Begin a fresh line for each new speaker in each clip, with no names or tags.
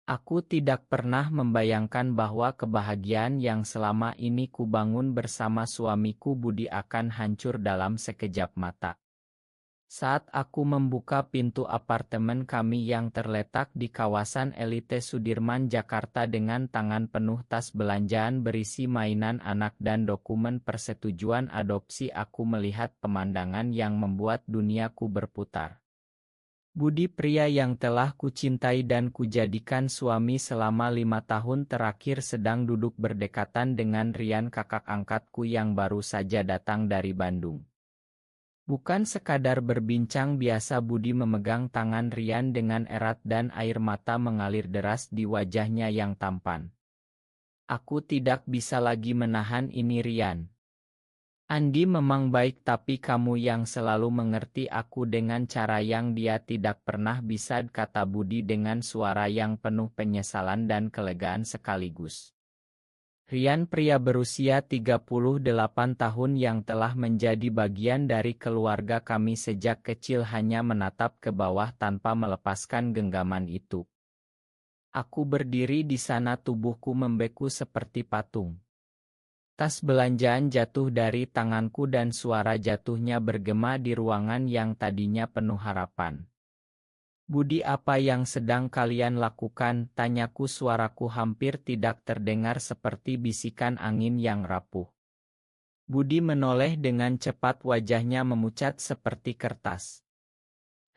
Aku tidak pernah membayangkan bahwa kebahagiaan yang selama ini kubangun bersama suamiku Budi akan hancur dalam sekejap mata. Saat aku membuka pintu apartemen kami yang terletak di kawasan elite Sudirman, Jakarta dengan tangan penuh tas belanjaan berisi mainan anak dan dokumen persetujuan adopsi, aku melihat pemandangan yang membuat duniaku berputar. Budi, pria yang telah kucintai dan kujadikan suami selama 5 tahun terakhir, sedang duduk berdekatan dengan Rian, kakak angkatku yang baru saja datang dari Bandung. Bukan sekadar berbincang biasa, Budi memegang tangan Rian dengan erat dan air mata mengalir deras di wajahnya yang tampan. Aku tidak bisa lagi menahan ini, Rian. Andi memang baik, tapi kamu yang selalu mengerti aku dengan cara yang dia tidak pernah bisa, kata Budi dengan suara yang penuh penyesalan dan kelegaan sekaligus. Rian, pria berusia 38 tahun yang telah menjadi bagian dari keluarga kami sejak kecil, hanya menatap ke bawah tanpa melepaskan genggaman itu. Aku berdiri di sana, tubuhku membeku seperti patung. Tas belanjaan jatuh dari tanganku dan suara jatuhnya bergema di ruangan yang tadinya penuh harapan. Budi, apa yang sedang kalian lakukan? Tanyaku, suaraku hampir tidak terdengar seperti bisikan angin yang rapuh. Budi menoleh dengan cepat, wajahnya memucat seperti kertas.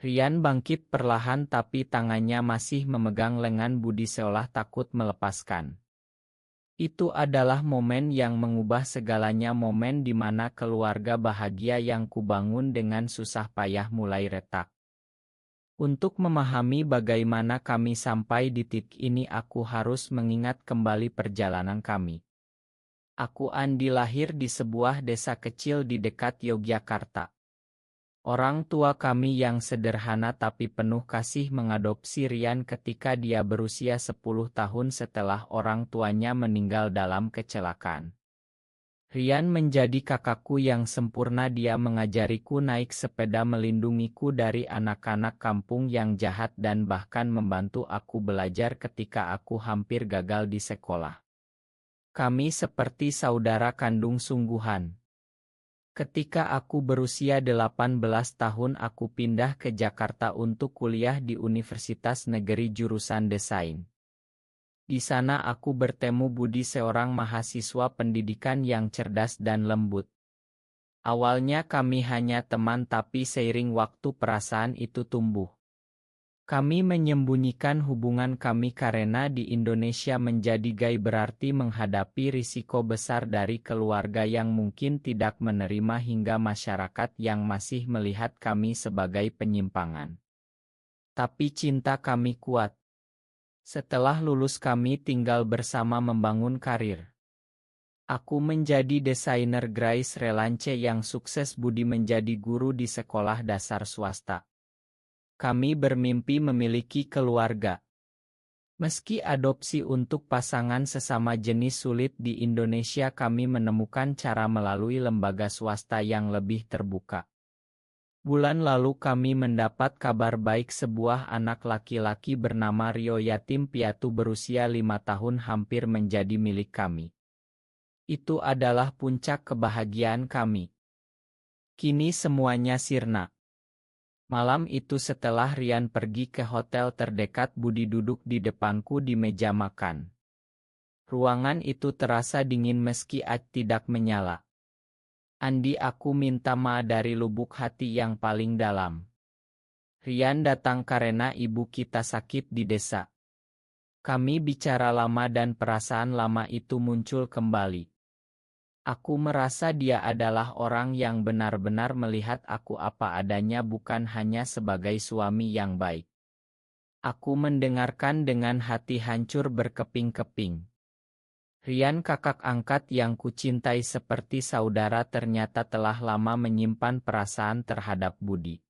Rian bangkit perlahan, tapi tangannya masih memegang lengan Budi seolah takut melepaskan. Itu adalah momen yang mengubah segalanya, momen di mana keluarga bahagia yang kubangun dengan susah payah mulai retak. Untuk memahami bagaimana kami sampai di titik ini, aku harus mengingat kembali perjalanan kami. Aku, Andi, lahir di sebuah desa kecil di dekat Yogyakarta. Orang tua kami yang sederhana tapi penuh kasih mengadopsi Rian ketika dia berusia 10 tahun setelah orang tuanya meninggal dalam kecelakaan. Rian menjadi kakakku yang sempurna, dia mengajariku naik sepeda, melindungiku dari anak-anak kampung yang jahat, dan bahkan membantu aku belajar ketika aku hampir gagal di sekolah. Kami seperti saudara kandung sungguhan. Ketika aku berusia 18 tahun, aku pindah ke Jakarta untuk kuliah di Universitas Negeri jurusan Desain. Di sana aku bertemu Budi, seorang mahasiswa pendidikan yang cerdas dan lembut. Awalnya kami hanya teman, tapi seiring waktu perasaan itu tumbuh. Kami menyembunyikan hubungan kami karena di Indonesia menjadi gay berarti menghadapi risiko besar dari keluarga yang mungkin tidak menerima hingga masyarakat yang masih melihat kami sebagai penyimpangan. Tapi cinta kami kuat. Setelah lulus kami tinggal bersama membangun karir. Aku menjadi desainer Grace Relance yang sukses, Budi menjadi guru di sekolah dasar swasta. Kami bermimpi memiliki keluarga. Meski adopsi untuk pasangan sesama jenis sulit di Indonesia, kami menemukan cara melalui lembaga swasta yang lebih terbuka. Bulan lalu kami mendapat kabar baik, sebuah anak laki-laki bernama Rio, yatim piatu berusia 5 tahun, hampir menjadi milik kami. Itu adalah puncak kebahagiaan kami. Kini semuanya sirna. Malam itu setelah Rian pergi ke hotel terdekat, Budi duduk di depanku di meja makan. Ruangan itu terasa dingin meski api tidak menyala. Andi, aku minta maaf dari lubuk hati yang paling dalam. Rian datang karena ibu kita sakit di desa. Kami bicara lama dan perasaan lama itu muncul kembali. Aku merasa dia adalah orang yang benar-benar melihat aku apa adanya, bukan hanya sebagai suami yang baik. Aku mendengarkan dengan hati hancur berkeping-keping. Rian, kakak angkat yang kucintai seperti saudara, ternyata telah lama menyimpan perasaan terhadap Budi.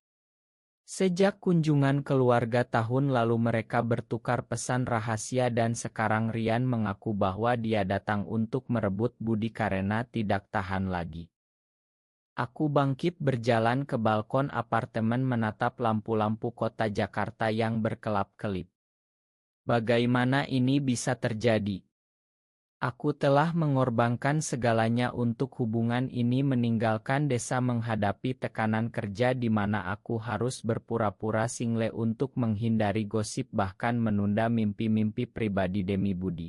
Sejak kunjungan keluarga tahun lalu, mereka bertukar pesan rahasia dan sekarang Rian mengaku bahwa dia datang untuk merebut Budi karena tidak tahan lagi. Aku bangkit berjalan ke balkon apartemen menatap lampu-lampu kota Jakarta yang berkelap-kelip. Bagaimana ini bisa terjadi? Aku telah mengorbankan segalanya untuk hubungan ini, meninggalkan desa, menghadapi tekanan kerja di mana aku harus berpura-pura single untuk menghindari gosip, bahkan menunda mimpi-mimpi pribadi demi Budi.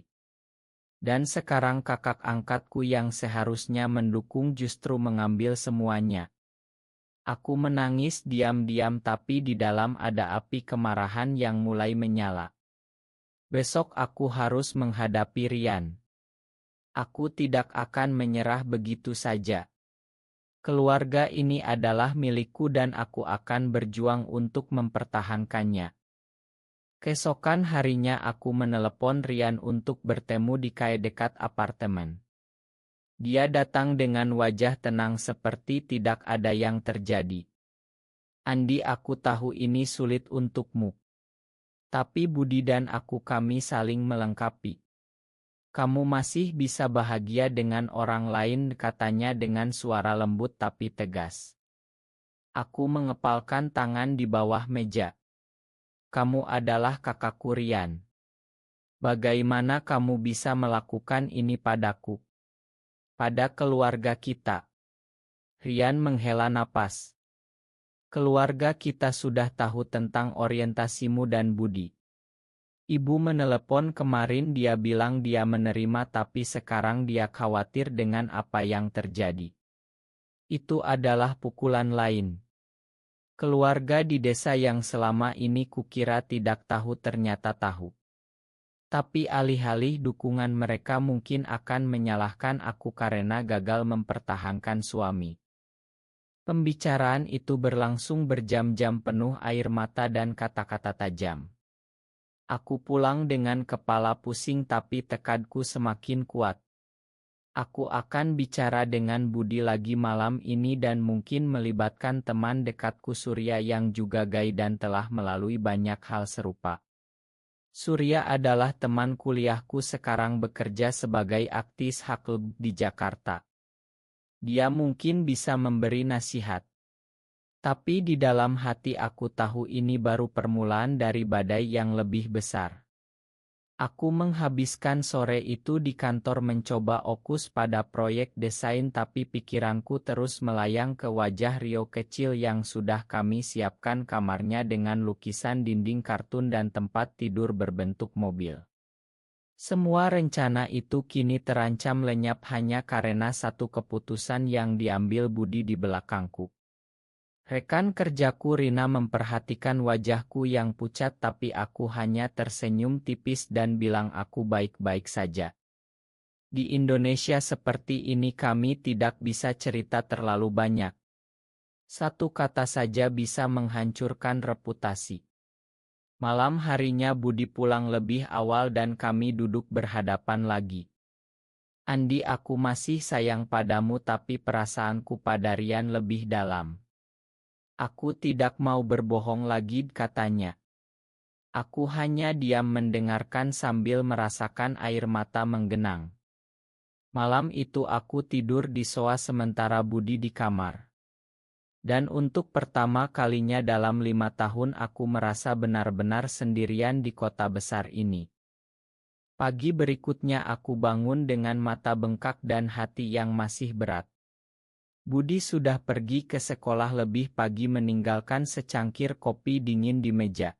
Dan sekarang kakak angkatku yang seharusnya mendukung justru mengambil semuanya. Aku menangis diam-diam, tapi di dalam ada api kemarahan yang mulai menyala. Besok aku harus menghadapi Rian. Aku tidak akan menyerah begitu saja. Keluarga ini adalah milikku dan aku akan berjuang untuk mempertahankannya. Keesokan harinya aku menelepon Rian untuk bertemu di cafe dekat apartemen. Dia datang dengan wajah tenang seperti tidak ada yang terjadi. Andi, aku tahu ini sulit untukmu. Tapi Budi dan aku, kami saling melengkapi. Kamu masih bisa bahagia dengan orang lain, katanya dengan suara lembut tapi tegas. Aku mengepalkan tangan di bawah meja. Kamu adalah kakakku Rian. Bagaimana kamu bisa melakukan ini padaku? Pada keluarga kita. Rian menghela napas. Keluarga kita sudah tahu tentang orientasimu dan Budi. Ibu menelepon kemarin, dia bilang dia menerima, tapi sekarang dia khawatir dengan apa yang terjadi. Itu adalah pukulan lain. Keluarga di desa yang selama ini kukira tidak tahu ternyata tahu. Tapi alih-alih dukungan mereka mungkin akan menyalahkan aku karena gagal mempertahankan suami. Pembicaraan itu berlangsung berjam-jam, penuh air mata dan kata-kata tajam. Aku pulang dengan kepala pusing tapi tekadku semakin kuat. Aku akan bicara dengan Budi lagi malam ini dan mungkin melibatkan teman dekatku Surya yang juga gay dan telah melalui banyak hal serupa. Surya adalah teman kuliahku, sekarang bekerja sebagai aktivis HAM di Jakarta. Dia mungkin bisa memberi nasihat. Tapi di dalam hati aku tahu ini baru permulaan dari badai yang lebih besar. Aku menghabiskan sore itu di kantor mencoba fokus pada proyek desain, tapi pikiranku terus melayang ke wajah Rio kecil yang sudah kami siapkan kamarnya dengan lukisan dinding kartun dan tempat tidur berbentuk mobil. Semua rencana itu kini terancam lenyap hanya karena satu keputusan yang diambil Budi di belakangku. Rekan kerjaku Rina memperhatikan wajahku yang pucat, tapi aku hanya tersenyum tipis dan bilang aku baik-baik saja. Di Indonesia seperti ini kami tidak bisa cerita terlalu banyak. Satu kata saja bisa menghancurkan reputasi. Malam harinya Budi pulang lebih awal dan kami duduk berhadapan lagi. Andi, aku masih sayang padamu, tapi perasaanku pada Rian lebih dalam. Aku tidak mau berbohong lagi, katanya. Aku hanya diam mendengarkan sambil merasakan air mata menggenang. Malam itu aku tidur di sofa sementara Budi di kamar. Dan untuk pertama kalinya dalam 5 tahun aku merasa benar-benar sendirian di kota besar ini. Pagi berikutnya aku bangun dengan mata bengkak dan hati yang masih berat. Budi sudah pergi ke sekolah lebih pagi meninggalkan secangkir kopi dingin di meja.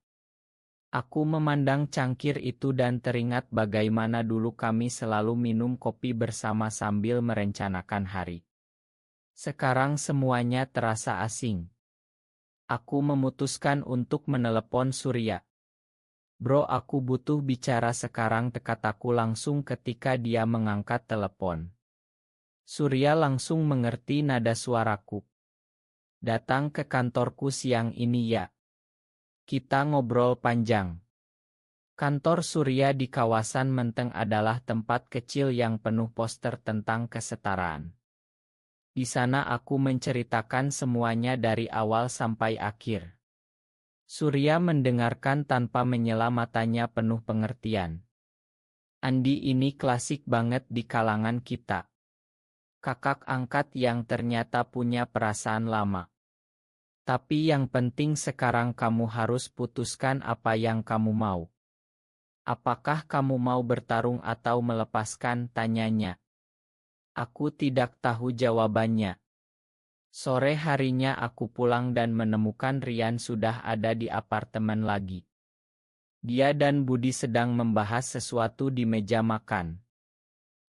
Aku memandang cangkir itu dan teringat bagaimana dulu kami selalu minum kopi bersama sambil merencanakan hari. Sekarang semuanya terasa asing. Aku memutuskan untuk menelepon Surya. Bro, aku butuh bicara sekarang, kataku langsung ketika dia mengangkat telepon. Surya langsung mengerti nada suaraku. Datang ke kantorku siang ini ya. Kita ngobrol panjang. Kantor Surya di kawasan Menteng adalah tempat kecil yang penuh poster tentang kesetaraan. Di sana aku menceritakan semuanya dari awal sampai akhir. Surya mendengarkan tanpa menyela, matanya penuh pengertian. Andi, ini klasik banget di kalangan kita. Kakak angkat yang ternyata punya perasaan lama. Tapi yang penting sekarang kamu harus putuskan apa yang kamu mau. Apakah kamu mau bertarung atau melepaskan? Tanyanya. Aku tidak tahu jawabannya. Sore harinya aku pulang dan menemukan Rian sudah ada di apartemen lagi. Dia dan Budi sedang membahas sesuatu di meja makan.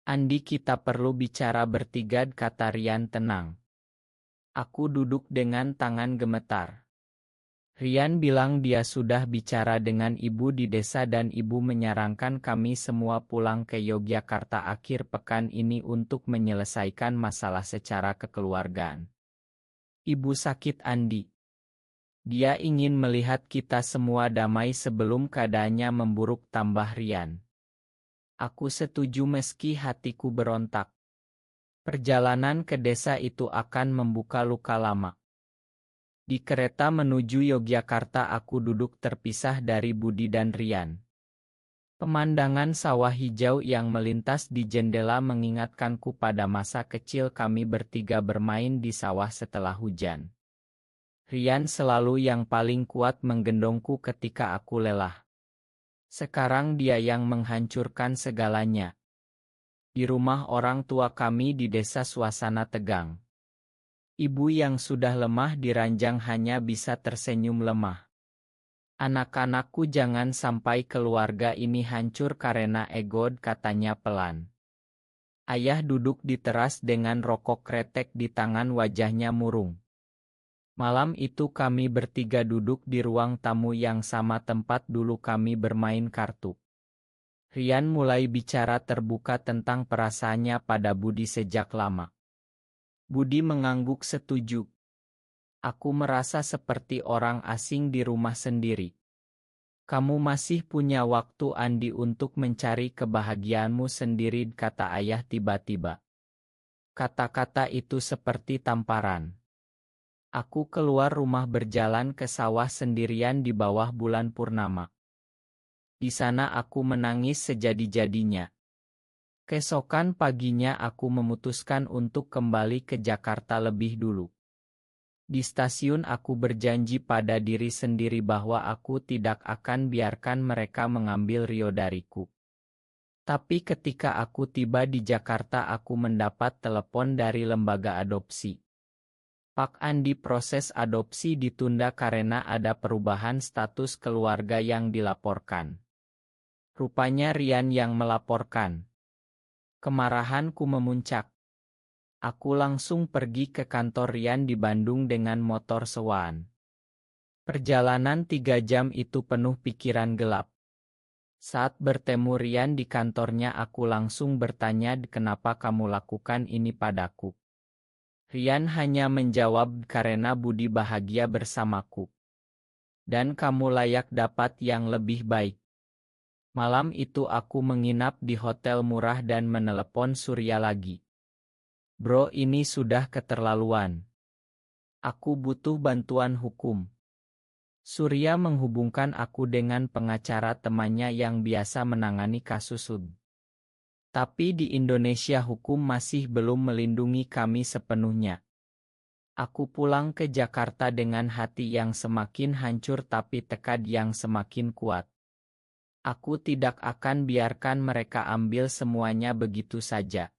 Andi, kita perlu bicara bertiga, kata Rian tenang. Aku duduk dengan tangan gemetar. Rian bilang dia sudah bicara dengan ibu di desa dan ibu menyarankan kami semua pulang ke Yogyakarta akhir pekan ini untuk menyelesaikan masalah secara kekeluargaan. Ibu sakit, Andi. Dia ingin melihat kita semua damai sebelum keadaannya memburuk, tambah Rian. Aku setuju meski hatiku berontak. Perjalanan ke desa itu akan membuka luka lama. Di kereta menuju Yogyakarta aku duduk terpisah dari Budi dan Rian. Pemandangan sawah hijau yang melintas di jendela mengingatkanku pada masa kecil kami bertiga bermain di sawah setelah hujan. Rian selalu yang paling kuat menggendongku ketika aku lelah. Sekarang dia yang menghancurkan segalanya. Di rumah orang tua kami di desa suasana tegang. Ibu yang sudah lemah di ranjang hanya bisa tersenyum lemah. Anak-anakku, jangan sampai keluarga ini hancur karena ego, katanya pelan. Ayah duduk di teras dengan rokok kretek di tangan, wajahnya murung. Malam itu kami bertiga duduk di ruang tamu yang sama tempat dulu kami bermain kartu. Rian mulai bicara terbuka tentang perasaannya pada Budi sejak lama. Budi mengangguk setuju. Aku merasa seperti orang asing di rumah sendiri. Kamu masih punya waktu, Andi, untuk mencari kebahagiaanmu sendiri, kata ayah tiba-tiba. Kata-kata itu seperti tamparan. Aku keluar rumah berjalan ke sawah sendirian di bawah bulan purnama. Di sana aku menangis sejadi-jadinya. Keesokan paginya aku memutuskan untuk kembali ke Jakarta lebih dulu. Di stasiun aku berjanji pada diri sendiri bahwa aku tidak akan biarkan mereka mengambil Rio dariku. Tapi ketika aku tiba di Jakarta aku mendapat telepon dari lembaga adopsi. Pak Andi, proses adopsi ditunda karena ada perubahan status keluarga yang dilaporkan. Rupanya Rian yang melaporkan. Kemarahanku memuncak. Aku langsung pergi ke kantor Rian di Bandung dengan motor sewaan. Perjalanan 3 jam itu penuh pikiran gelap. Saat bertemu Rian di kantornya aku langsung bertanya, kenapa kamu lakukan ini padaku? Rian hanya menjawab, karena Budi bahagia bersamaku. Dan kamu layak dapat yang lebih baik. Malam itu aku menginap di hotel murah dan menelepon Surya lagi. Bro, ini sudah keterlaluan. Aku butuh bantuan hukum. Surya menghubungkan aku dengan pengacara temannya yang biasa menangani kasus HUD. Tapi di Indonesia hukum masih belum melindungi kami sepenuhnya. Aku pulang ke Jakarta dengan hati yang semakin hancur tapi tekad yang semakin kuat. Aku tidak akan biarkan mereka ambil semuanya begitu saja.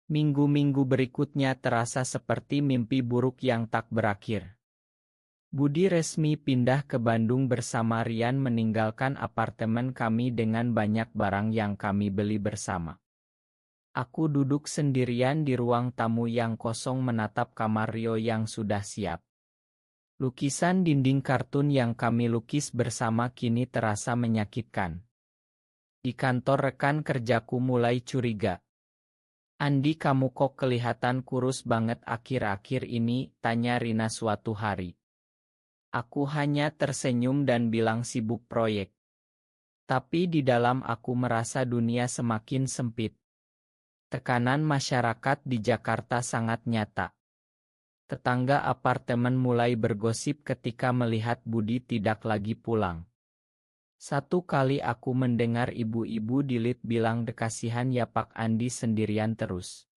Minggu-minggu berikutnya terasa seperti mimpi buruk yang tak berakhir. Budi resmi pindah ke Bandung bersama Rian, meninggalkan apartemen kami dengan banyak barang yang kami beli bersama. Aku duduk sendirian di ruang tamu yang kosong menatap kamar Rio yang sudah siap. Lukisan dinding kartun yang kami lukis bersama kini terasa menyakitkan. Di kantor rekan kerjaku mulai curiga. Andi, kamu kok kelihatan kurus banget akhir-akhir ini, tanya Rina suatu hari. Aku hanya tersenyum dan bilang sibuk proyek. Tapi di dalam aku merasa dunia semakin sempit. Tekanan masyarakat di Jakarta sangat nyata. Tetangga apartemen mulai bergosip ketika melihat Budi tidak lagi pulang. Satu kali aku mendengar ibu-ibu di lift bilang, kasihan ya Pak Andi sendirian terus.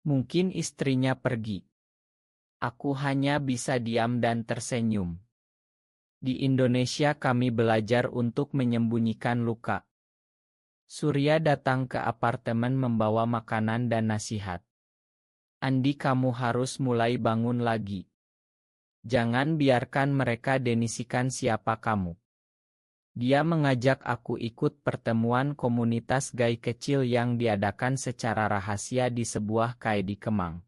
Mungkin istrinya pergi. Aku hanya bisa diam dan tersenyum. Di Indonesia kami belajar untuk menyembunyikan luka. Surya datang ke apartemen membawa makanan dan nasihat. Andi, kamu harus mulai bangun lagi. Jangan biarkan mereka denisikan siapa kamu. Dia mengajak aku ikut pertemuan komunitas gay kecil yang diadakan secara rahasia di sebuah kai di Kemang.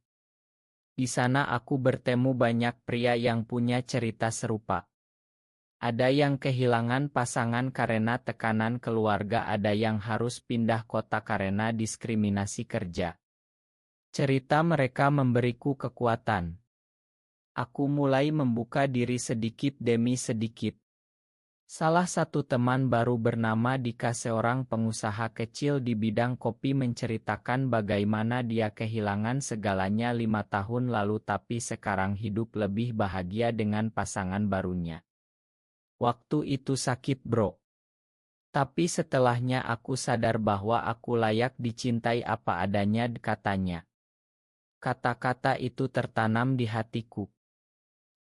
Di sana aku bertemu banyak pria yang punya cerita serupa. Ada yang kehilangan pasangan karena tekanan keluarga, ada yang harus pindah kota karena diskriminasi kerja. Cerita mereka memberiku kekuatan. Aku mulai membuka diri sedikit demi sedikit. Salah satu teman baru bernama Dika, seorang pengusaha kecil di bidang kopi, menceritakan bagaimana dia kehilangan segalanya 5 tahun lalu tapi sekarang hidup lebih bahagia dengan pasangan barunya. Waktu itu sakit, bro. Tapi setelahnya aku sadar bahwa aku layak dicintai apa adanya, katanya. Kata-kata itu tertanam di hatiku.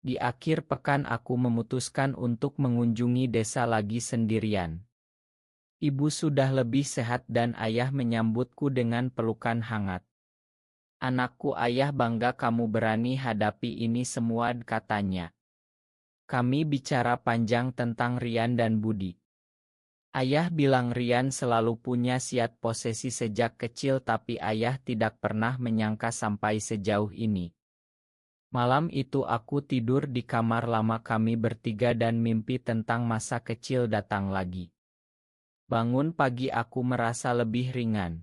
Di akhir pekan aku memutuskan untuk mengunjungi desa lagi sendirian. Ibu sudah lebih sehat dan ayah menyambutku dengan pelukan hangat. Anakku, ayah bangga kamu berani hadapi ini semua, katanya. Kami bicara panjang tentang Rian dan Budi. Ayah bilang Rian selalu punya siat posesi sejak kecil, tapi ayah tidak pernah menyangka sampai sejauh ini. Malam itu aku tidur di kamar lama kami bertiga dan mimpi tentang masa kecil datang lagi. Bangun pagi aku merasa lebih ringan.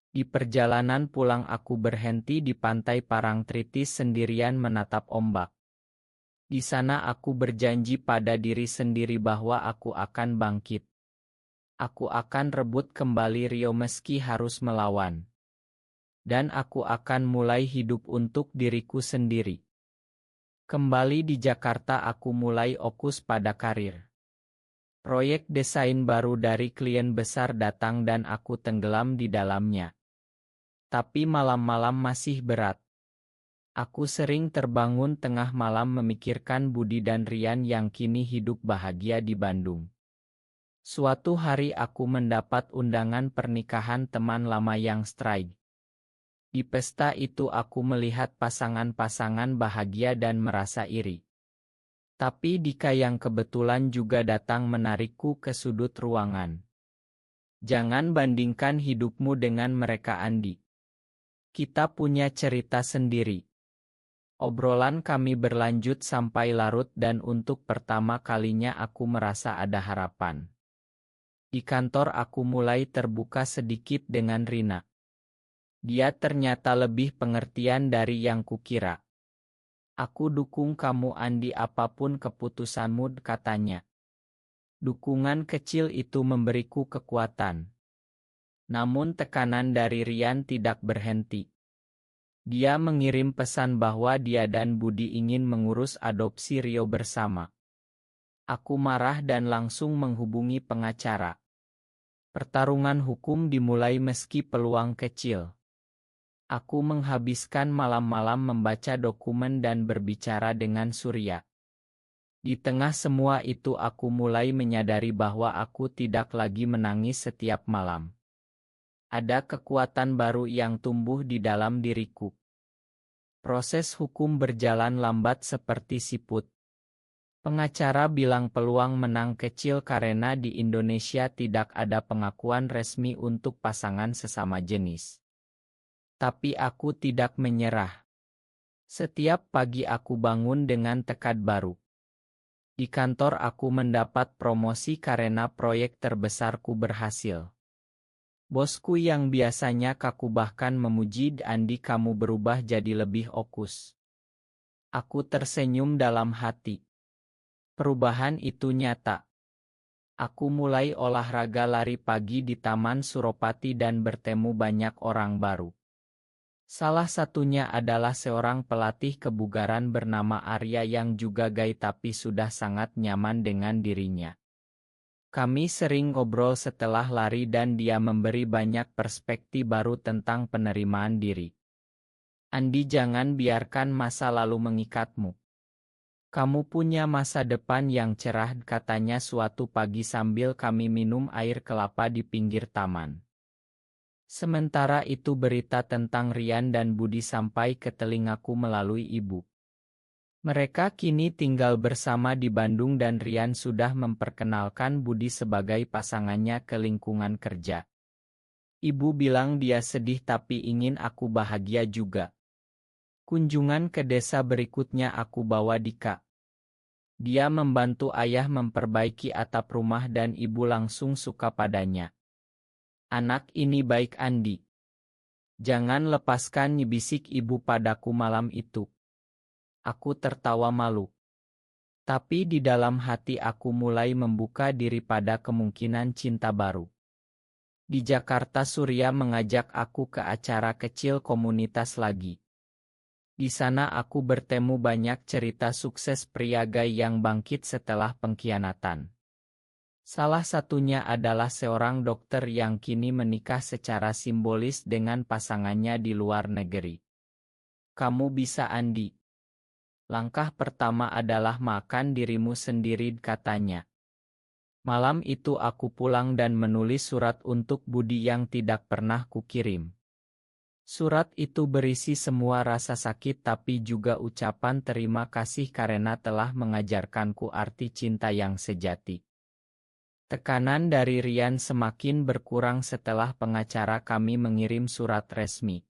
Di perjalanan pulang aku berhenti di pantai Parangtritis sendirian menatap ombak. Di sana aku berjanji pada diri sendiri bahwa aku akan bangkit. Aku akan rebut kembali Rio meski harus melawan. Dan aku akan mulai hidup untuk diriku sendiri. Kembali di Jakarta aku mulai fokus pada karir. Proyek desain baru dari klien besar datang dan aku tenggelam di dalamnya. Tapi malam-malam masih berat. Aku sering terbangun tengah malam memikirkan Budi dan Rian yang kini hidup bahagia di Bandung. Suatu hari aku mendapat undangan pernikahan teman lama yang strike. Di pesta itu aku melihat pasangan-pasangan bahagia dan merasa iri. Tapi Dika yang kebetulan juga datang menarikku ke sudut ruangan. Jangan bandingkan hidupmu dengan mereka, Andi. Kita punya cerita sendiri. Obrolan kami berlanjut sampai larut dan untuk pertama kalinya aku merasa ada harapan. Di kantor aku mulai terbuka sedikit dengan Rina. Dia ternyata lebih pengertian dari yang kukira. Aku dukung kamu, Andi, apapun keputusanmu, katanya. Dukungan kecil itu memberiku kekuatan. Namun tekanan dari Rian tidak berhenti. Dia mengirim pesan bahwa dia dan Budi ingin mengurus adopsi Rio bersama. Aku marah dan langsung menghubungi pengacara. Pertarungan hukum dimulai meski peluang kecil. Aku menghabiskan malam-malam membaca dokumen dan berbicara dengan Surya. Di tengah semua itu aku mulai menyadari bahwa aku tidak lagi menangis setiap malam. Ada kekuatan baru yang tumbuh di dalam diriku. Proses hukum berjalan lambat seperti siput. Pengacara bilang peluang menang kecil karena di Indonesia tidak ada pengakuan resmi untuk pasangan sesama jenis. Tapi aku tidak menyerah. Setiap pagi aku bangun dengan tekad baru. Di kantor aku mendapat promosi karena proyek terbesarku berhasil. Bosku yang biasanya kaku bahkan memuji, Andi, kamu berubah jadi lebih fokus. Aku tersenyum dalam hati. Perubahan itu nyata. Aku mulai olahraga lari pagi di Taman Suropati dan bertemu banyak orang baru. Salah satunya adalah seorang pelatih kebugaran bernama Arya yang juga gay tapi sudah sangat nyaman dengan dirinya. Kami sering ngobrol setelah lari dan dia memberi banyak perspektif baru tentang penerimaan diri. Andi, jangan biarkan masa lalu mengikatmu. Kamu punya masa depan yang cerah, katanya suatu pagi sambil kami minum air kelapa di pinggir taman. Sementara itu berita tentang Rian dan Budi sampai ke telingaku melalui ibu. Mereka kini tinggal bersama di Bandung dan Rian sudah memperkenalkan Budi sebagai pasangannya ke lingkungan kerja. Ibu bilang dia sedih tapi ingin aku bahagia juga. Kunjungan ke desa berikutnya aku bawa Dika. Dia membantu ayah memperbaiki atap rumah dan ibu langsung suka padanya. Anak ini baik, Andi. Jangan lepaskan, bisik ibu padaku malam itu. Aku tertawa malu. Tapi di dalam hati aku mulai membuka diri pada kemungkinan cinta baru. Di Jakarta Surya mengajak aku ke acara kecil komunitas lagi. Di sana aku bertemu banyak cerita sukses pria gay yang bangkit setelah pengkhianatan. Salah satunya adalah seorang dokter yang kini menikah secara simbolis dengan pasangannya di luar negeri. Kamu bisa, Andi. Langkah pertama adalah makan dirimu sendiri, katanya. Malam itu aku pulang dan menulis surat untuk Budi yang tidak pernah kukirim. Surat itu berisi semua rasa sakit tapi juga ucapan terima kasih karena telah mengajarkanku arti cinta yang sejati. Tekanan dari Rian semakin berkurang setelah pengacara kami mengirim surat resmi.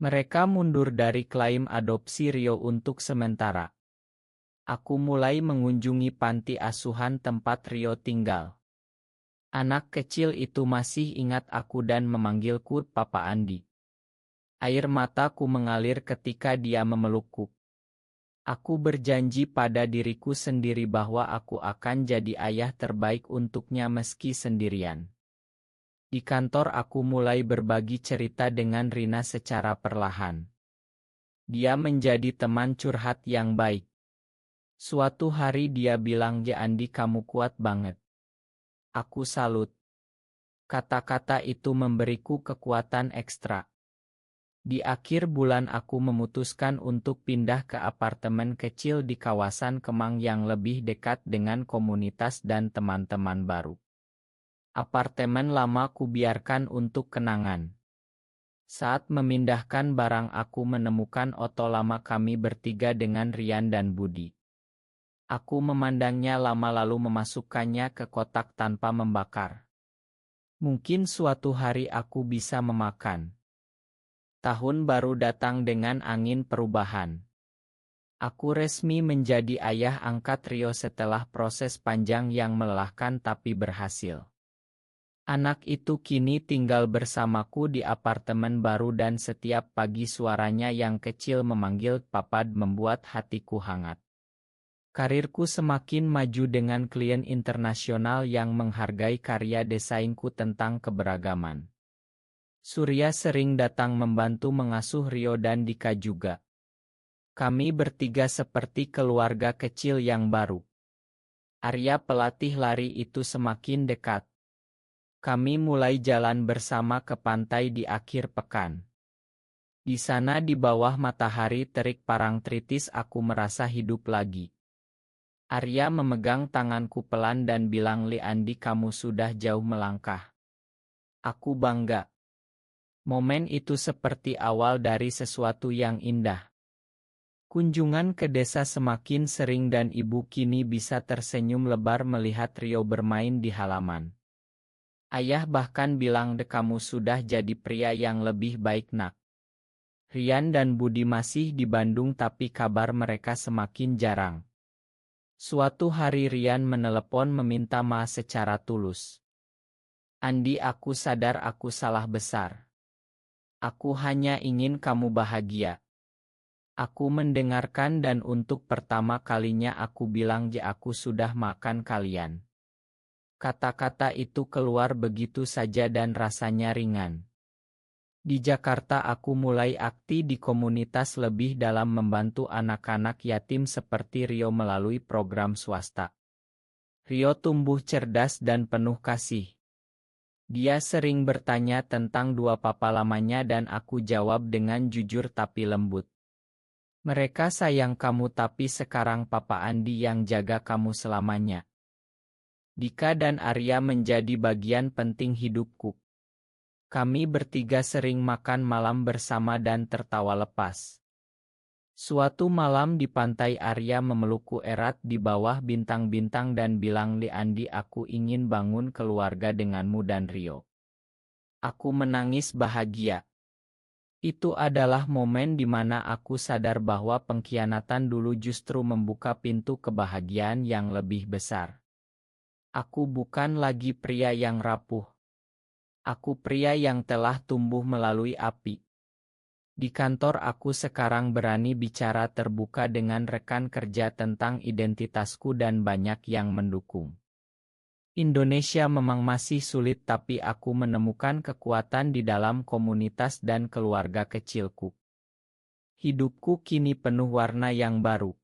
Mereka mundur dari klaim adopsi Rio untuk sementara. Aku mulai mengunjungi panti asuhan tempat Rio tinggal. Anak kecil itu masih ingat aku dan memanggilku Papa Andi. Air mataku mengalir ketika dia memelukku. Aku berjanji pada diriku sendiri bahwa aku akan jadi ayah terbaik untuknya meski sendirian. Di kantor aku mulai berbagi cerita dengan Rina secara perlahan. Dia menjadi teman curhat yang baik. Suatu hari dia bilang, "Ya Andi, kamu kuat banget." Aku salut. Kata-kata itu memberiku kekuatan ekstra. Di akhir bulan aku memutuskan untuk pindah ke apartemen kecil di kawasan Kemang yang lebih dekat dengan komunitas dan teman-teman baru. Apartemen lama kubiarkan untuk kenangan. Saat memindahkan barang aku menemukan oto lama kami bertiga dengan Rian dan Budi. Aku memandangnya lama lalu memasukkannya ke kotak tanpa membakar. Mungkin suatu hari aku bisa memakan. Tahun baru datang dengan angin perubahan. Aku resmi menjadi ayah angkat Rio setelah proses panjang yang melelahkan tapi berhasil. Anak itu kini tinggal bersamaku di apartemen baru dan setiap pagi suaranya yang kecil memanggil Papa membuat hatiku hangat. Karirku semakin maju dengan klien internasional yang menghargai karya desainku tentang keberagaman. Surya sering datang membantu mengasuh Rio dan Dika juga. Kami bertiga seperti keluarga kecil yang baru. Arya pelatih lari itu semakin dekat. Kami mulai jalan bersama ke pantai di akhir pekan. Di sana di bawah matahari terik Parangtritis aku merasa hidup lagi. Arya memegang tanganku pelan dan bilang, "Li Andi, kamu sudah jauh melangkah." Aku bangga. Momen itu seperti awal dari sesuatu yang indah. Kunjungan ke desa semakin sering dan ibu kini bisa tersenyum lebar melihat Rio bermain di halaman. Ayah bahkan bilang, "Kamu sudah jadi pria yang lebih baik, nak." Rian dan Budi masih di Bandung tapi kabar mereka semakin jarang. Suatu hari Rian menelepon meminta maaf secara tulus. "Andi, aku sadar aku salah besar. Aku hanya ingin kamu bahagia." Aku mendengarkan dan untuk pertama kalinya aku bilang, "Ya, aku sudah makan kalian." Kata-kata itu keluar begitu saja dan rasanya ringan. Di Jakarta aku mulai aktif di komunitas lebih dalam membantu anak-anak yatim seperti Rio melalui program swasta. Rio tumbuh cerdas dan penuh kasih. Dia sering bertanya tentang dua papa lamanya dan aku jawab dengan jujur tapi lembut. Mereka sayang kamu tapi sekarang Papa Andi yang jaga kamu selamanya. Dika dan Arya menjadi bagian penting hidupku. Kami bertiga sering makan malam bersama dan tertawa lepas. Suatu malam di pantai Arya memelukku erat di bawah bintang-bintang dan bilang, "Li Andi, aku ingin bangun keluarga denganmu dan Rio." Aku menangis bahagia. Itu adalah momen di mana aku sadar bahwa pengkhianatan dulu justru membuka pintu kebahagiaan yang lebih besar. Aku bukan lagi pria yang rapuh. Aku pria yang telah tumbuh melalui api. Di kantor aku sekarang berani bicara terbuka dengan rekan kerja tentang identitasku dan banyak yang mendukung. Indonesia memang masih sulit tapi aku menemukan kekuatan di dalam komunitas dan keluarga kecilku. Hidupku kini penuh warna yang baru.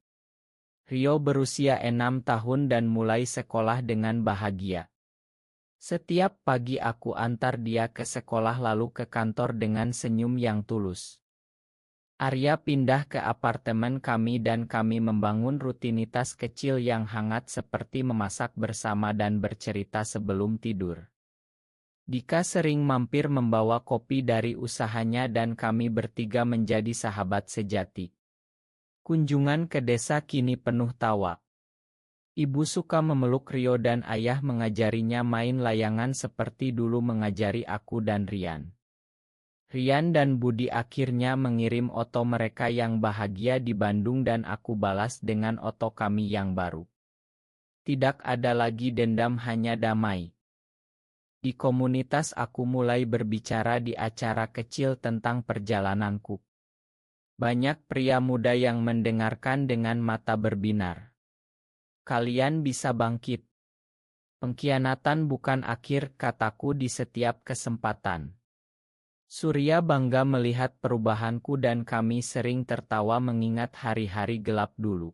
Rio berusia 6 tahun dan mulai sekolah dengan bahagia. Setiap pagi aku antar dia ke sekolah lalu ke kantor dengan senyum yang tulus. Arya pindah ke apartemen kami dan kami membangun rutinitas kecil yang hangat seperti memasak bersama dan bercerita sebelum tidur. Dika sering mampir membawa kopi dari usahanya dan kami bertiga menjadi sahabat sejati. Kunjungan ke desa kini penuh tawa. Ibu suka memeluk Rio dan ayah mengajarinya main layangan seperti dulu mengajari aku dan Rian. Rian dan Budi akhirnya mengirim oto mereka yang bahagia di Bandung dan aku balas dengan oto kami yang baru. Tidak ada lagi dendam, hanya damai. Di komunitas aku mulai berbicara di acara kecil tentang perjalananku. Banyak pria muda yang mendengarkan dengan mata berbinar. Kalian bisa bangkit. Pengkhianatan bukan akhir, kataku di setiap kesempatan. Surya bangga melihat perubahanku dan kami sering tertawa mengingat hari-hari gelap dulu.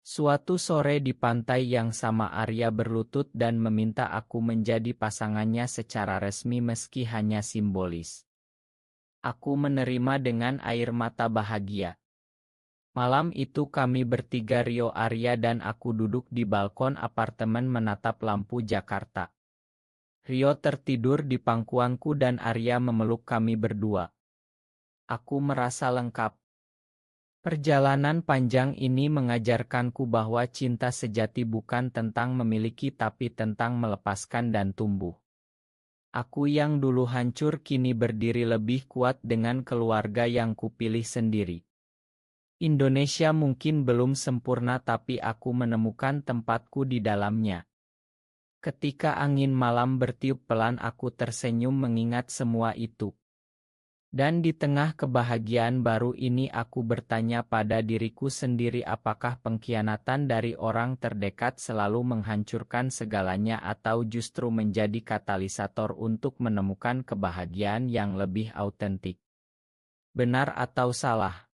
Suatu sore di pantai yang sama Arya berlutut dan meminta aku menjadi pasangannya secara resmi meski hanya simbolis. Aku menerima dengan air mata bahagia. Malam itu kami bertiga, Rio, Arya dan aku, duduk di balkon apartemen menatap lampu Jakarta. Rio tertidur di pangkuanku dan Arya memeluk kami berdua. Aku merasa lengkap. Perjalanan panjang ini mengajarkanku bahwa cinta sejati bukan tentang memiliki tapi tentang melepaskan dan tumbuh. Aku yang dulu hancur kini berdiri lebih kuat dengan keluarga yang kupilih sendiri. Indonesia mungkin belum sempurna tapi aku menemukan tempatku di dalamnya. Ketika angin malam bertiup pelan aku tersenyum mengingat semua itu. Dan di tengah kebahagiaan baru ini aku bertanya pada diriku sendiri, apakah pengkhianatan dari orang terdekat selalu menghancurkan segalanya atau justru menjadi katalisator untuk menemukan kebahagiaan yang lebih autentik? Benar atau salah?